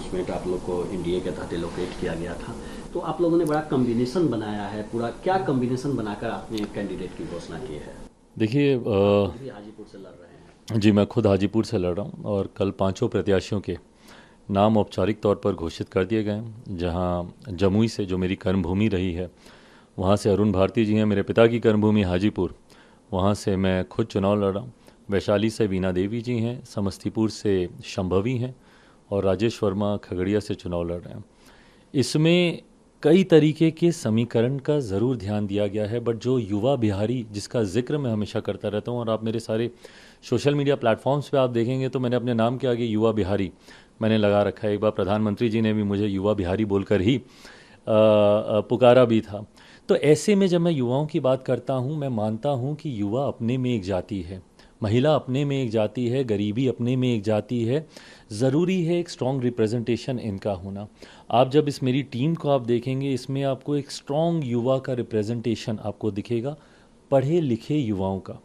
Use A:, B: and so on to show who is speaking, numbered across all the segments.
A: Announcement आप लोग को एनडीए के तहत एलोकेट किया गया था, तो आप लोगों ने बड़ा कम्बिनेशन बनाया है पूरा, क्या कम्बिनेशन बनाकर आपने कैंडिडेट की घोषणा की है?
B: देखिए
A: आप खुद भी हाजीपुर से लड़ रहे हैं।
B: जी मैं खुद हाजीपुर से लड़ रहा हूँ और कल पांचों प्रत्याशियों के नाम औपचारिक तौर पर घोषित कर दिए गए हैं। जहाँ जमुई से, जो मेरी कर्मभूमि रही है, वहाँ से अरुण भारती जी हैं, मेरे पिता की कर्मभूमि हाजीपुर, वहाँ से मैं खुद चुनाव लड़ रहा हूँ। वैशाली से वीणा देवी जी हैं, समस्तीपुर से शंभवी हैं और राजेश वर्मा खगड़िया से चुनाव लड़ रहे हैं। इसमें कई तरीके के समीकरण का ज़रूर ध्यान दिया गया है, बट जो युवा बिहारी जिसका जिक्र मैं हमेशा करता रहता हूँ, और आप मेरे सारे सोशल मीडिया प्लेटफॉर्म्स पे आप देखेंगे तो मैंने अपने नाम के आगे युवा बिहारी मैंने लगा रखा है। एक बार प्रधानमंत्री जी ने भी मुझे युवा बिहारी बोलकर ही पुकारा भी था। तो ऐसे में जब मैं युवाओं की बात करता हूँ, मैं मानता हूँ कि युवा अपने में एक जाति है, महिला अपने में एक जाति है, गरीबी अपने में एक जाति है। ज़रूरी है एक स्ट्रॉन्ग रिप्रेजेंटेशन इनका होना। आप जब इस मेरी टीम को आप देखेंगे, इसमें आपको एक स्ट्रॉन्ग युवा का रिप्रेजेंटेशन आपको दिखेगा, पढ़े लिखे युवाओं का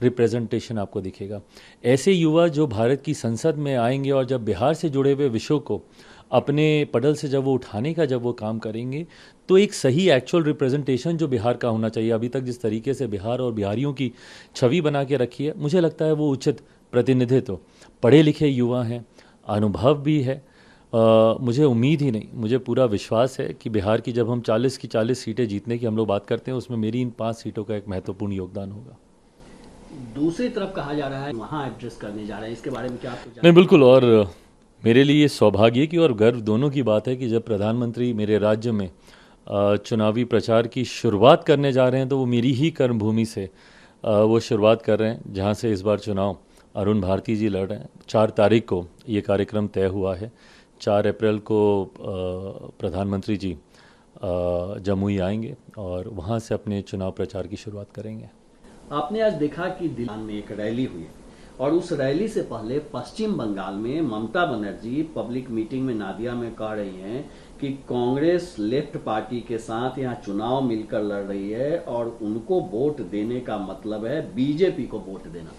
B: रिप्रेजेंटेशन आपको दिखेगा। ऐसे युवा जो भारत की संसद में आएंगे और जब बिहार से जुड़े हुए विषयों को अपने पटल से जब वो उठाने का जब वो काम करेंगे, तो एक सही एक्चुअल रिप्रेजेंटेशन जो बिहार का होना चाहिए, अभी तक जिस तरीके से बिहार और बिहारियों की छवि बना के रखी है, मुझे लगता है वो उचित प्रतिनिधित्व। पढ़े लिखे युवा हैं, अनुभव भी है। मुझे उम्मीद ही नहीं, मुझे पूरा विश्वास है कि बिहार की जब हम 40 की 40 सीटें जीतने की हम लोग बात करते हैं, उसमें मेरी इन 5 सीटों का एक महत्वपूर्ण योगदान होगा।
A: दूसरी तरफ कहा जा रहा है वहाँ एड्रेस करने जा रहे हैं, इसके बारे में क्या आपको
B: नहीं,
A: जानकारी
B: बिल्कुल।
A: है?
B: और मेरे लिए सौभाग्य की और गर्व दोनों की बात है कि जब प्रधानमंत्री मेरे राज्य में चुनावी प्रचार की शुरुआत करने जा रहे हैं, तो वो मेरी ही कर्मभूमि से वो शुरुआत कर रहे हैं, जहाँ से इस बार चुनाव अरुण भारती जी लड़ रहे हैं। 4 तारीख को ये कार्यक्रम तय हुआ है। 4 अप्रैल को प्रधानमंत्री जी जमुई आएंगे और वहाँ से अपने चुनाव प्रचार की शुरुआत करेंगे।
A: आपने आज देखा कि दिल्ली में एक रैली हुई और उस रैली से पहले पश्चिम बंगाल में ममता बनर्जी पब्लिक मीटिंग में नादिया में कह रही हैं कि कांग्रेस लेफ्ट पार्टी के साथ यहाँ चुनाव मिलकर लड़ रही है और उनको वोट देने का मतलब है बीजेपी को वोट देना।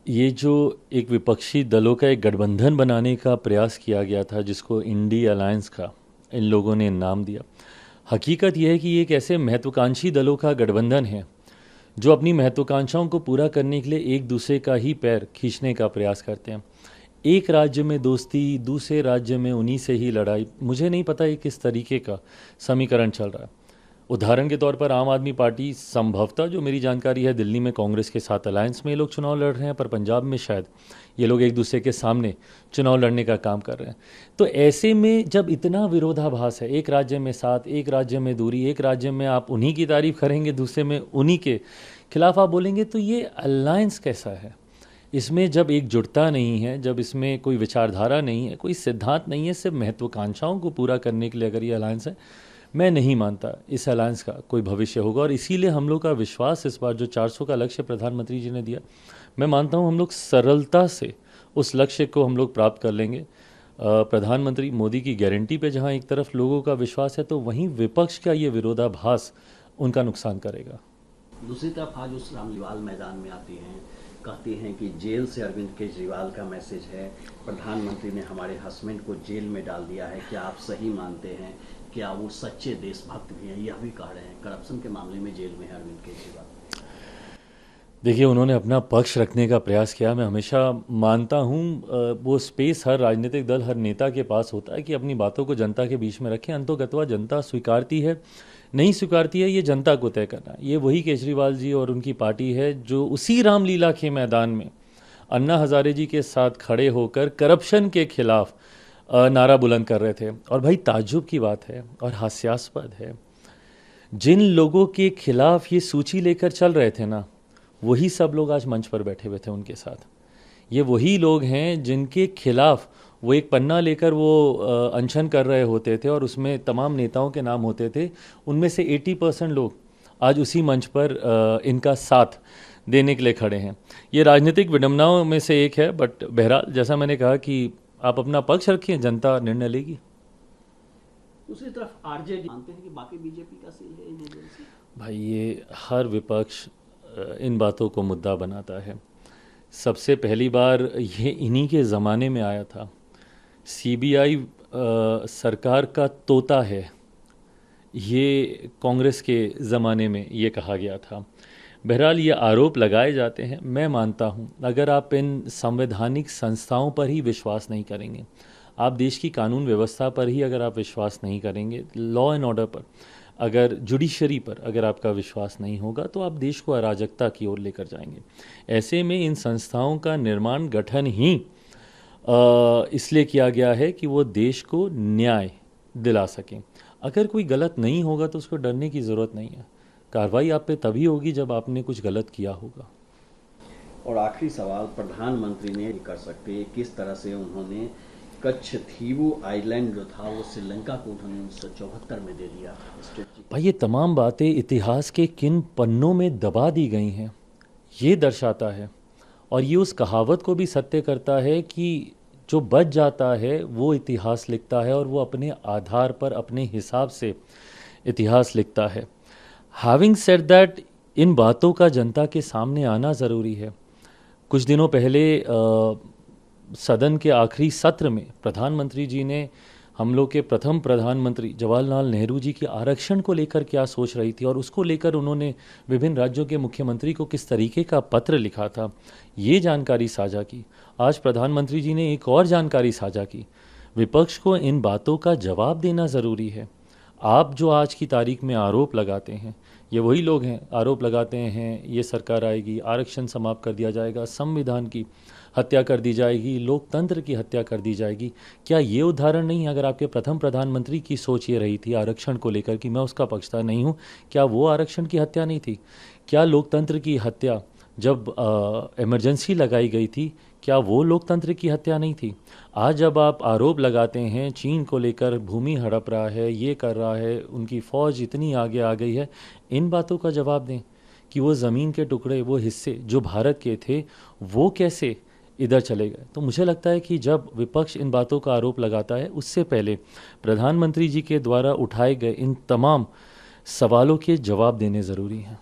B: ये जो एक विपक्षी दलों का एक गठबंधन बनाने का प्रयास किया गया था, जिसको इंडी अलायंस का इन लोगों ने नाम दिया, हकीकत यह है कि ये एक ऐसे महत्वाकांक्षी दलों का गठबंधन है जो अपनी महत्वाकांक्षाओं को पूरा करने के लिए एक दूसरे का ही पैर खींचने का प्रयास करते हैं। एक राज्य में दोस्ती, दूसरे राज्य में उन्हीं से ही लड़ाई। मुझे नहीं पता ये किस तरीके का समीकरण चल रहा है। उदाहरण के तौर पर आम आदमी पार्टी संभवतः, जो मेरी जानकारी है, दिल्ली में कांग्रेस के साथ अलायंस में ये लोग चुनाव लड़ रहे हैं, पर पंजाब में शायद ये लोग एक दूसरे के सामने चुनाव लड़ने का काम कर रहे हैं। तो ऐसे में जब इतना विरोधाभास है, एक राज्य में साथ, एक राज्य में दूरी, एक राज्य में आप उन्हीं की तारीफ करेंगे, दूसरे में उन्हीं के खिलाफ आप बोलेंगे, तो ये अलायंस कैसा है? इसमें जब एकजुटता नहीं है, जब इसमें कोई विचारधारा नहीं है, कोई सिद्धांत नहीं है, सिर्फ महत्वाकांक्षाओं को पूरा करने के लिए अगर ये अलायंस है, मैं नहीं मानता इस अलायंस का कोई भविष्य होगा। और इसीलिए हम लोग का विश्वास इस बार जो 400 का लक्ष्य प्रधानमंत्री जी ने दिया, मैं मानता हूँ हम लोग सरलता से उस लक्ष्य को हम लोग प्राप्त कर लेंगे। प्रधानमंत्री मोदी की गारंटी पे जहाँ एक तरफ लोगों का विश्वास है, तो वहीं विपक्ष का ये विरोधाभास उनका नुकसान करेगा।
A: दूसरी तरफ आज उस रामलीवाल मैदान में आती हैं, कहती हैं कि जेल से अरविंद केजरीवाल का मैसेज है, प्रधानमंत्री ने हमारे हस्बैंड को जेल में डाल दिया है, क्या आप सही मानते हैं? क्या वो सच्चे देशभक्त भी हैं? यह भी कह रहे हैं करप्शन के मामले में जेल में है अरविंद केजरीवाल।
B: देखिए, उन्होंने अपना पक्ष रखने का प्रयास किया। मैं हमेशा मानता हूँ वो स्पेस हर राजनीतिक दल, हर नेता के पास होता है कि अपनी बातों को जनता के बीच में रखें। अंतोगत्वा जनता स्वीकारती है, नहीं स्वीकारती है, ये जनता को तय करना। ये वही केजरीवाल जी और उनकी पार्टी है जो उसी रामलीला के मैदान में अन्ना हजारे जी के साथ खड़े होकर करप्शन के खिलाफ नारा बुलंद कर रहे थे। और भाई, ताज्जुब की बात है और हास्यास्पद है, जिन लोगों के खिलाफ ये सूची लेकर चल रहे थे ना, वही सब लोग आज मंच पर बैठे हुए थे उनके साथ। ये वही लोग हैं जिनके खिलाफ वो एक पन्ना लेकर वो अनशन कर रहे होते थे और उसमें तमाम नेताओं के नाम होते थे। उनमें से 80% लोग आज उसी मंच पर इनका साथ देने के लिए खड़े हैं। ये राजनीतिक विडंबनाओं में से एक है, बट बहरहाल जैसा मैंने कहा कि आप अपना पक्ष रखिए, जनता निर्णय लेगी।
A: दूसरी तरफ आरजेडी मानते हैं कि बाकी बीजेपी का सील है इन एजेंसी।
B: भाई, ये हर विपक्ष इन बातों को मुद्दा बनाता है। सबसे पहली बार ये इन्हीं के ज़माने में आया था। सीबीआई सरकार का तोता है, ये कांग्रेस के ज़माने में ये कहा गया था। बहरहाल ये आरोप लगाए जाते हैं। मैं मानता हूँ अगर आप इन संवैधानिक संस्थाओं पर ही विश्वास नहीं करेंगे, आप देश की कानून व्यवस्था पर ही अगर आप विश्वास नहीं करेंगे, लॉ एंड ऑर्डर पर, अगर जुडिशरी पर अगर आपका विश्वास नहीं होगा, तो आप देश को अराजकता की ओर लेकर जाएंगे। ऐसे में इन संस्थाओं का निर्माण गठन ही इसलिए किया गया है कि वो देश को न्याय दिला सकें। अगर कोई गलत नहीं होगा तो उसको डरने की ज़रूरत नहीं है। कार्रवाई आप पे तभी होगी जब आपने कुछ गलत किया होगा।
A: और आखिरी सवाल, प्रधानमंत्री ने कर सकते किस तरह से उन्होंने कच्छ थीवू आइलैंड जो था वो श्रीलंका को उन्होंने 1974 में दे दिया।
B: भाई ये तमाम बातें इतिहास के किन पन्नों में दबा दी गई हैं ये दर्शाता है, और ये उस कहावत को भी सत्य करता है कि जो बच जाता है वो इतिहास लिखता है और वो अपने आधार पर अपने हिसाब से इतिहास लिखता है। हैविंग सेड दैट, इन बातों का जनता के सामने आना ज़रूरी है। कुछ दिनों पहले सदन के आखिरी सत्र में प्रधानमंत्री जी ने हम लोग के प्रथम प्रधानमंत्री जवाहरलाल नेहरू जी के आरक्षण को लेकर क्या सोच रही थी और उसको लेकर उन्होंने विभिन्न राज्यों के मुख्यमंत्री को किस तरीके का पत्र लिखा था, ये जानकारी साझा की। आज प्रधानमंत्री जी ने एक और जानकारी साझा की। विपक्ष को इन बातों का जवाब देना ज़रूरी है। आप जो आज की तारीख में आरोप लगाते हैं, ये वही लोग हैं आरोप लगाते हैं ये सरकार आएगी, आरक्षण समाप्त कर दिया जाएगा, संविधान की हत्या कर दी जाएगी, लोकतंत्र की हत्या कर दी जाएगी। क्या ये उदाहरण नहीं, अगर आपके प्रथम प्रधानमंत्री की सोच ये रही थी आरक्षण को लेकर कि मैं उसका पक्षधर नहीं हूँ, क्या वो आरक्षण की हत्या नहीं थी? क्या लोकतंत्र की हत्या जब इमरजेंसी लगाई गई थी, क्या वो लोकतंत्र की हत्या नहीं थी? आज जब आप आरोप लगाते हैं चीन को लेकर भूमि हड़प रहा है, ये कर रहा है, उनकी फ़ौज इतनी आगे आ गई है, इन बातों का जवाब दें कि वो ज़मीन के टुकड़े, वो हिस्से जो भारत के थे, वो कैसे इधर चले गए। तो मुझे लगता है कि जब विपक्ष इन बातों का आरोप लगाता है, उससे पहले प्रधानमंत्री जी के द्वारा उठाए गए इन तमाम सवालों के जवाब देने ज़रूरी हैं।